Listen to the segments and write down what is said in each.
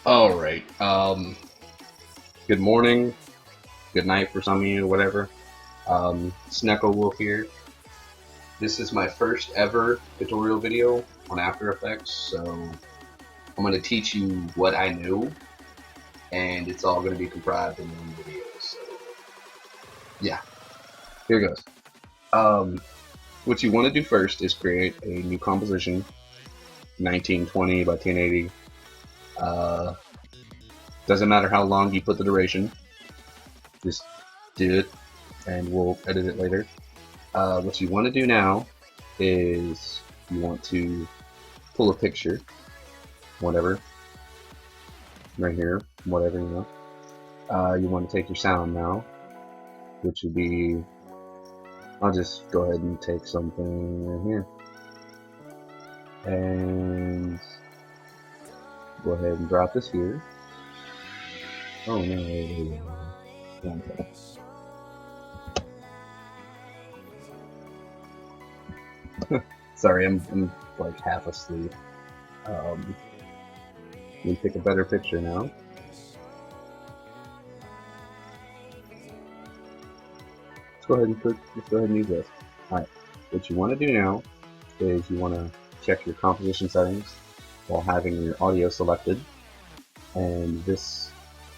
All right. Good morning, good night for some of you, whatever. It's NekoWolf here. This is my first ever tutorial video on After Effects, so I'm going to teach you what I know, and it's all going to be comprised in one video. So, yeah, here goes. What you want to do first is create a new composition, 1920 by 1080. Doesn't matter how long you put the duration, just do it and we'll edit it later. What you want to do now is you want to pull a picture, whatever, right here, whatever, you know. You want to take your sound now, which would be, I'll just go ahead and take something right here, and go ahead and drop this here. Oh no, one second. Sorry, I'm like half asleep. Let me take a better picture now. Let's go ahead and use this. Alright, what you want to do now is you want to check your composition settings while having your audio selected. And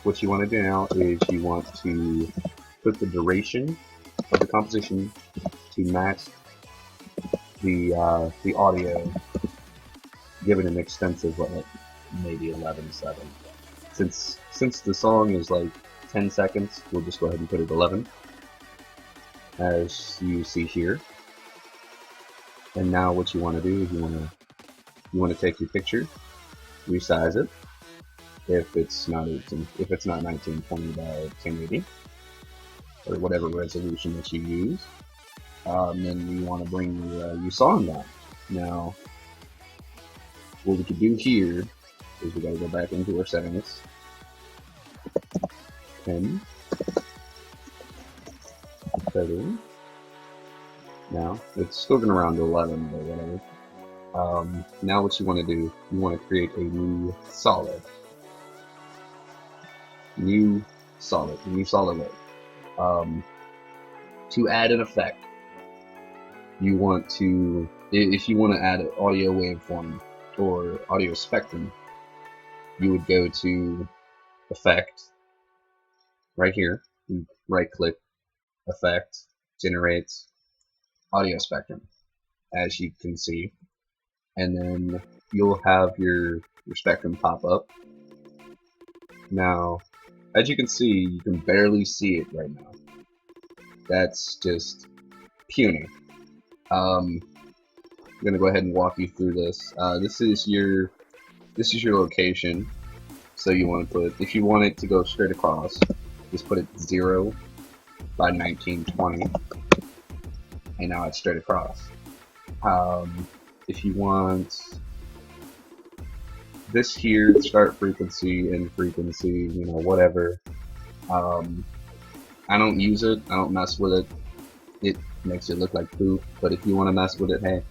what you want to do now is you want to put the duration of the composition to match the audio, give it an extensive limit, maybe 11.7. Since the song is like 10 seconds, we'll just go ahead and put it 11, as you see here. And now what you want to do is you want to take your picture, resize it if it's not 1920 by 1080 or whatever resolution that you use. Then you want to bring your song down. Now, what we could do here is we got to go back into our settings. 10, 7. Now it's still going to round to 11 or whatever. Now what you want to do, you want to create a new solid layer. To add an effect, you want to, if you want to add an audio waveform or audio spectrum, you would go to Effect, right here, right click, Effect, Generates, Audio Spectrum, as you can see, and then you'll have your spectrum pop up. Now, as you can see, you can barely see it right now. That's just puny. I'm gonna go ahead and walk you through this. This is your location. So you want to put, if you want it to go straight across, just put it 0 by 1920, and now it's straight across. If you want this here, start frequency, end frequency, you know, whatever. I don't use it. I don't mess with it. It makes it look like poop. But if you want to mess with it, hey.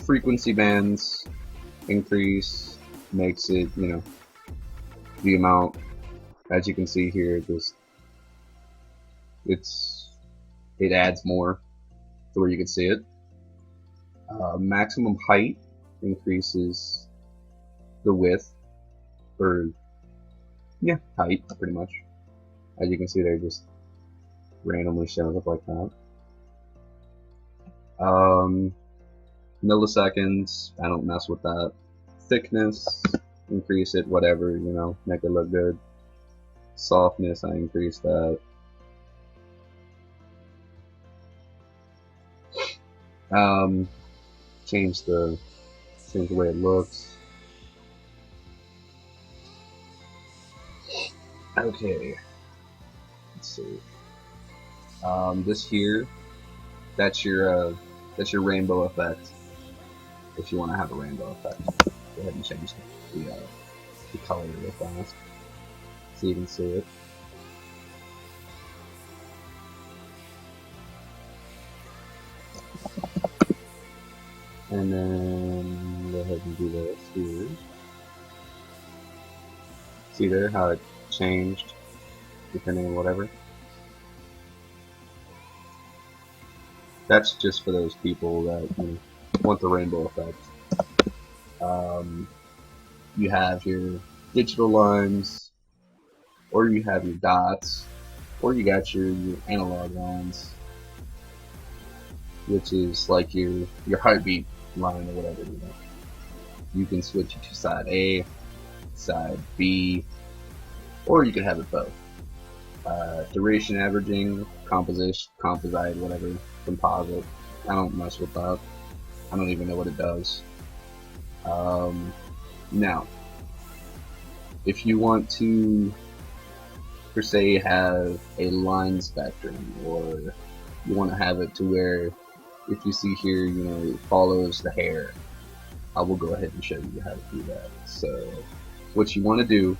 Frequency bands increase makes it, you know, the amount. As you can see here, it adds more to where you can see it. Maximum height increases the width, or yeah, height pretty much. As you can see there, just randomly shows up like that. Milliseconds, I don't mess with that. Thickness, increase it, whatever, you know, make it look good. Softness, I increase that. Change the way it looks. Okay, let's see. This here, that's your rainbow effect. If you want to have a rainbow effect, go ahead and change the color real fast so you can see it. And then go ahead and do this here. See there how it changed depending on whatever. That's just for those people that want the rainbow effect. You have your digital lines, or you have your dots, or you got your analog lines, which is like your heartbeat line or whatever. You can switch it to side A, side B, or you can have it both. Duration averaging, composite, whatever, composite. I don't mess with that. I don't even know what it does. Now, if you want to, per se, have a line spectrum, or you want to have it to where, if you see here, it follows the hair, I will go ahead and show you how to do that. So, what you want to do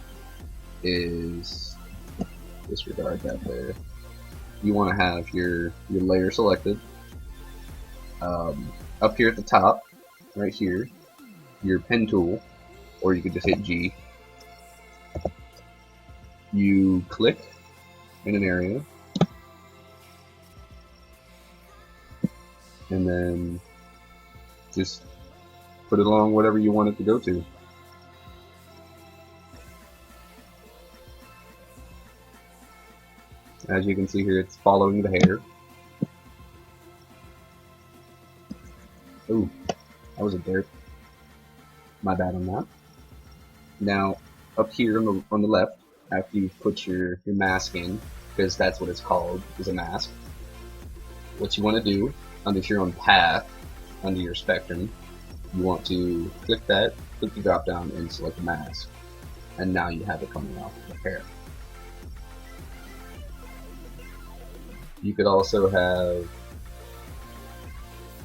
is disregard that there. You want to have your layer selected. Up here at the top, right here, your pen tool, or you could just hit G. You click in an area, and then just put it along whatever you want it to go to. As you can see here, it's following the hair. Ooh, that was a dirt. My bad on that. Now, up here on the left, after you put your mask in, because that's what it's called, is a mask. What you want to do, under here on path, under your spectrum, you want to click that, click the drop down, and select the mask. And now you have it coming off of the hair. You could also have,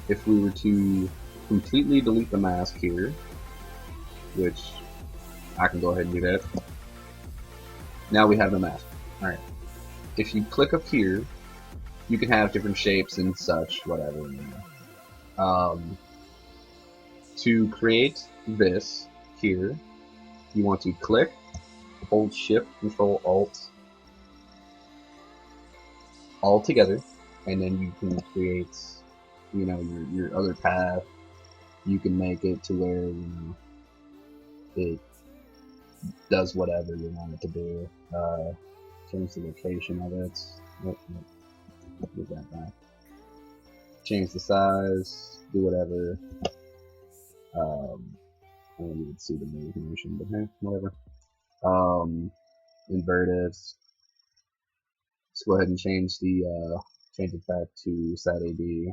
if we were to completely delete the mask here, which I can go ahead and do that. Now we have the mask. Alright. If you click up here, you can have different shapes and such, whatever. To create this here, you want to click, hold Shift, Control, Alt, all together, and then you can create, your other path. You can make it to where, it does whatever you want it to do. Change the location of it. Move that back. Change the size. Do whatever. I don't even see the motion, but hey, whatever. Invert it. Let's go ahead and change it back to side AB.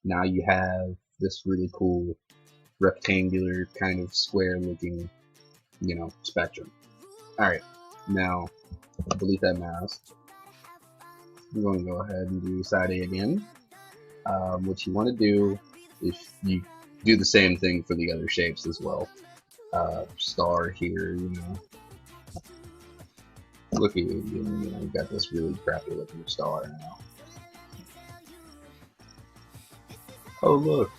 Now you have this really cool rectangular kind of square looking, spectrum. Alright, now delete that mask. I'm going to go ahead and do side A again. What you want to do is you do the same thing for the other shapes as well. Star here, look at you, you've got this really crappy looking star now. Oh look,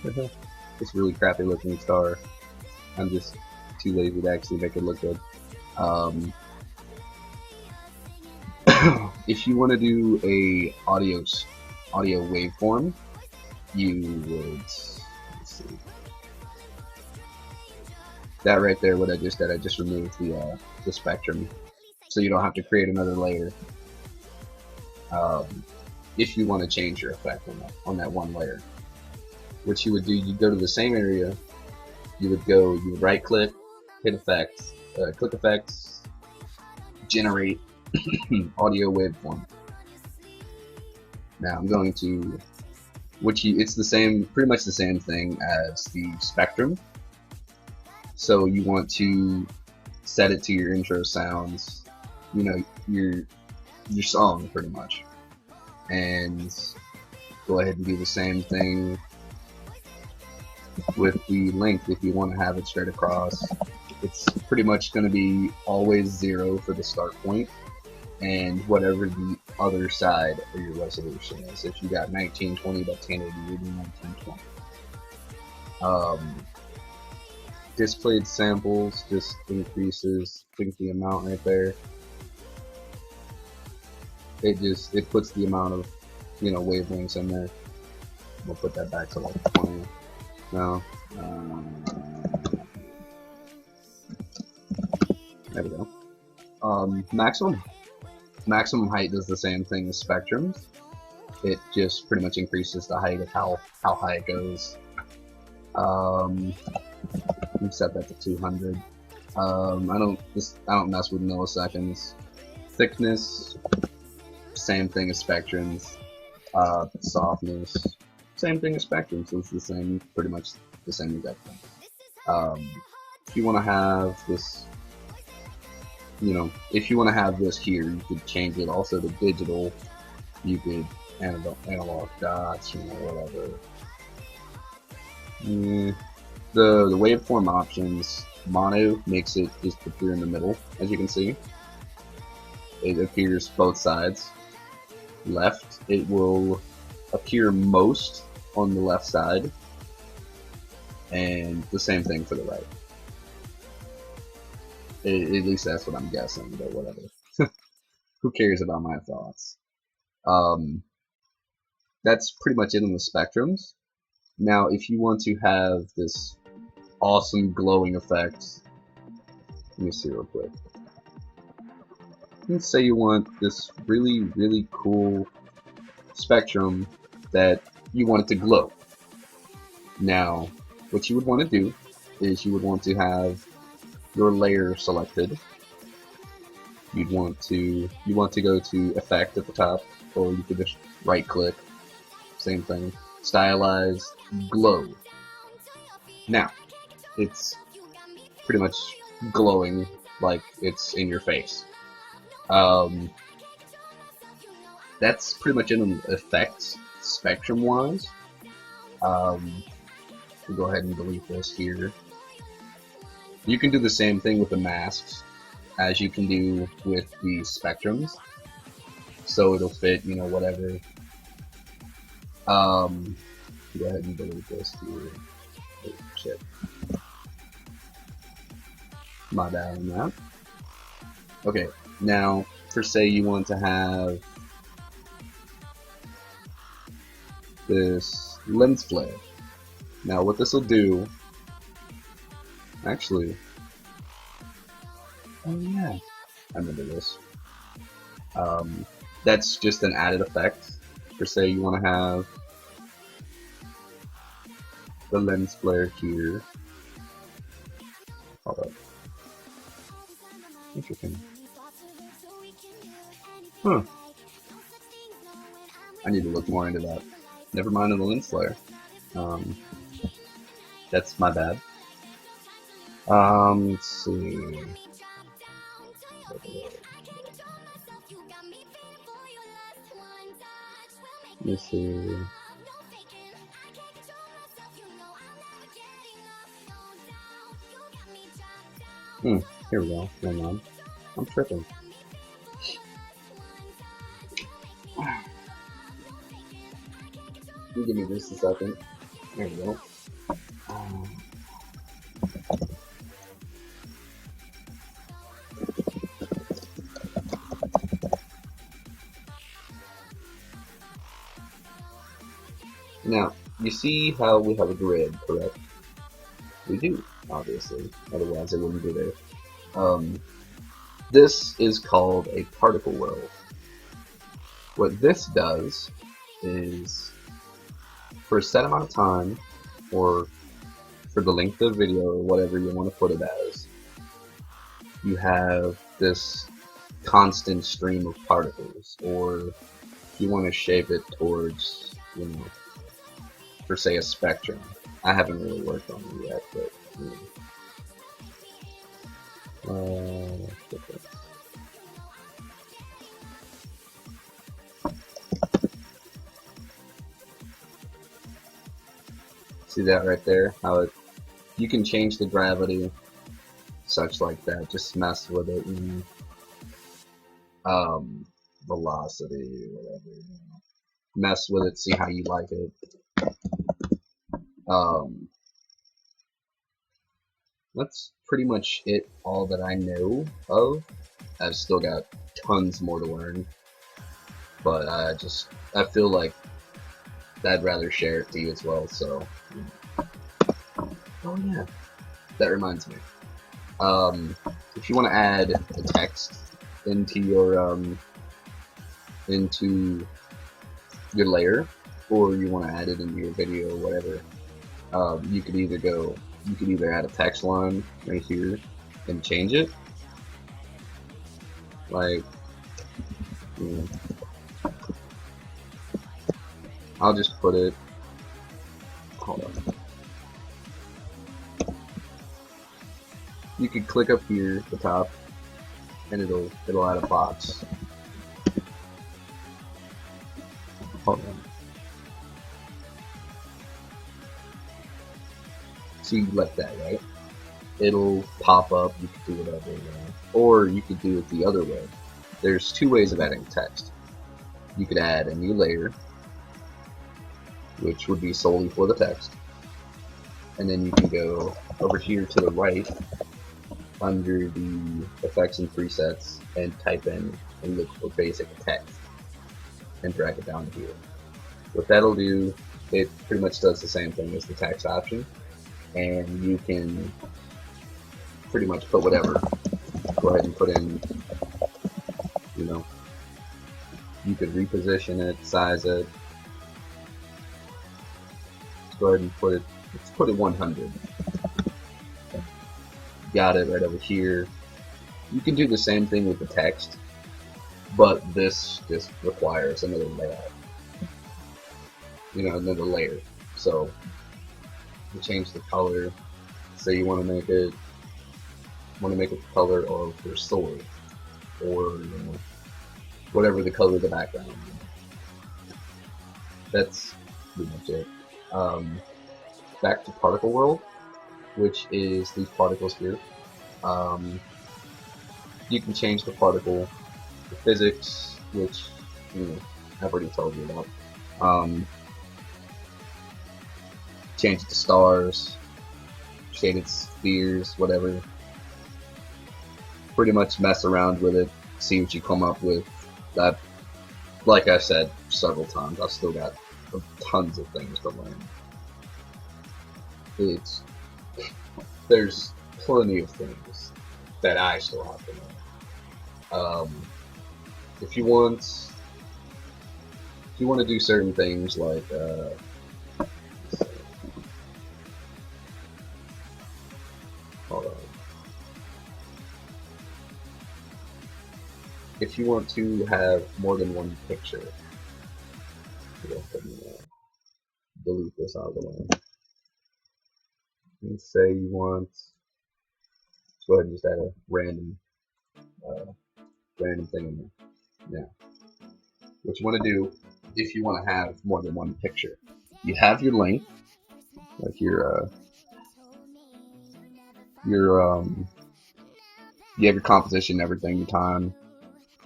this really crappy looking star. I'm just too lazy to actually make it look good. If you want to do a audio waveform, you would, let's see, that right there, what I just did, I just removed the spectrum, so you don't have to create another layer. If you want to change your effect on that one layer, what you would do, you go to the same area, you would right click, hit effects, click effects, generate audio waveform. Now I'm going to, it's the same, pretty much the same thing as the spectrum. So you want to set it to your intro sounds, your song pretty much, and go ahead and do the same thing with the length. If you want to have it straight across, it's pretty much going to be always 0 for the start point, and whatever the other side of your resolution is. If you got 1920 by 1080, you do 1920. displayed samples just increases, I think, the amount right there. It puts the amount of, you know, wavelengths in there. We'll put that back to like 20. No. There we go. Maximum height does the same thing as spectrums. It just pretty much increases the height of how high it goes. We set that to 200. I don't mess with milliseconds. Thickness, same thing as spectrums. Softness, same thing as spectrums. So it's the same, pretty much the same exact thing. If you want to have this, you know, if you want to have this here, you could change it also to digital. You could analog dots, you know, whatever. The waveform options, mono makes it just appear in the middle, as you can see. It appears both sides. Left, it will appear most on the left side, and the same thing for the right. At least that's what I'm guessing, but whatever. Who cares about my thoughts? That's pretty much it on the spectrums. Now, if you want to have this awesome glowing effect, let me see real quick. Let's say you want this really, really cool spectrum that you want it to glow. Now, what you would want to do is you would want to have your layer selected. You want to go to Effect at the top, or you could just right click. Same thing. Stylize Glow. Now, it's pretty much glowing like it's in your face. That's pretty much in effects spectrum wise. We'll go ahead and delete this here. You can do the same thing with the masks as you can do with the spectrums. So it'll fit, you know, whatever. Go ahead and delete this here. Oh, shit. My bad on that. Okay, now, for say you want to have this lens flare. Now, what this will do, actually, oh yeah, I remember this. That's just an added effect. For say you want to have the lens flare here. Hold up. Interesting. Huh. I need to look more into that. Never mind on the lens flare. That's my bad. Let's see. Let's see. Here we go. Hang on. I'm tripping. You give me just a second. There we go. Now, you see how we have a grid, correct? We do, obviously. Otherwise, it wouldn't be there. This is called a particle world. What this does is, for a set amount of time, or for the length of video, or whatever you want to put it as, you have this constant stream of particles, or if you want to shape it towards, you know, for say a spectrum. I haven't really worked on it yet, but you know. See that right there? How you can change the gravity, such like that. Just mess with it. And, velocity, whatever. You know. Mess with it. See how you like it. that's pretty much it, all that I know of. I've still got tons more to learn, but I feel like I'd rather share it to you as well, so. Oh yeah, that reminds me. If you want to add a text into your layer, or you want to add it in your video or whatever, you could either add a text line right here and change it, like, you know, I'll just put it, hold on. You could click up here at the top, and it'll add a box. Hold on. So you like that, right? It'll pop up. You can do whatever, or you could do it the other way. There's two ways of adding text. You could add a new layer, which would be solely for the text, and then you can go over here to the right under the effects and presets and type in and look for basic text and drag it down to here. What that'll do, it pretty much does the same thing as the text option, and you can pretty much put whatever. Go ahead and put in, you know, you could reposition it, size it. Let's go ahead and let's put it 100. Got it right over here. You can do the same thing with the text, but this just requires another layout. Another layer. So you change the color. Say you want to make it the color of your sword, or whatever the color of the background. That's pretty much it. Back to particle world, which is these particles here. You can change the particle, the physics, which I've already told you about. Change it to stars, shaded spheres, whatever. Pretty much mess around with it, see what you come up with. That, like I said several times, I've still got tons of things to learn. There's plenty of things that I still have to learn. If you want to do certain things like hold on. If you want to have more than one picture, go ahead and delete this out of the way. And say you want, let's go ahead and just add a random thing in there. Now, what you want to do, if you want to have more than one picture, you have your length, like you have your composition, everything, your time.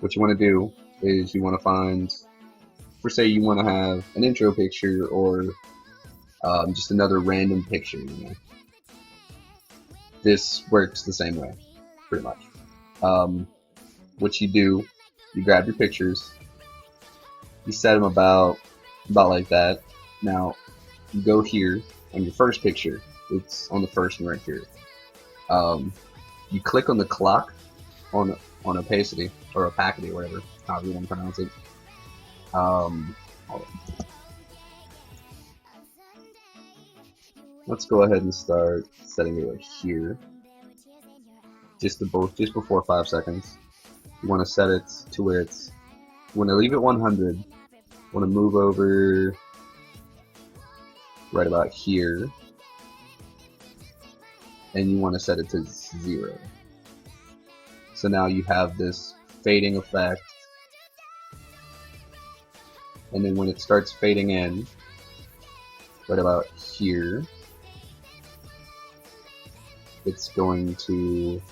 What you want to do is you want to find, for say you want to have an intro picture or just another random picture. This works the same way, pretty much. What you do, you grab your pictures, you set them about like that. Now, you go here on your first picture. It's on the first one right here. You click on the clock on opacity or opacity, whatever, however you want to pronounce it. Let's go ahead and start setting it right here. Just before 5 seconds. You want to set it to where you want to leave it 100. You want to move over right about here, and you want to set it to 0. So now you have this fading effect, and then when it starts fading in, right about here, it's going to,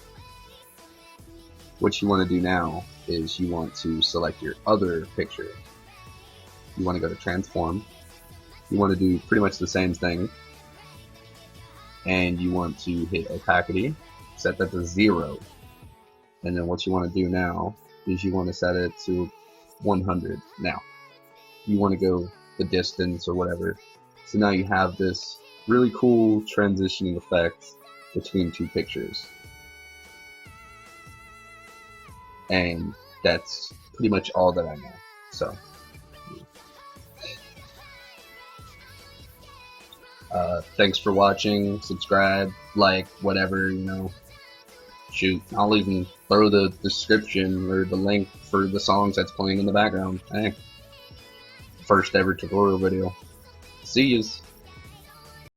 what you want to do now is you want to select your other picture. You want to go to transform. You want to do pretty much the same thing. and you want to hit opacity, set that to 0. And then what you want to do now is you want to set it to 100. Now, you want to go the distance or whatever. So now you have this really cool transitioning effect between two pictures. And that's pretty much all that I know. So, thanks for watching, subscribe, like, whatever, shoot, I'll even throw the description or the link for the songs that's playing in the background. Hey, first ever tutorial video. See yous.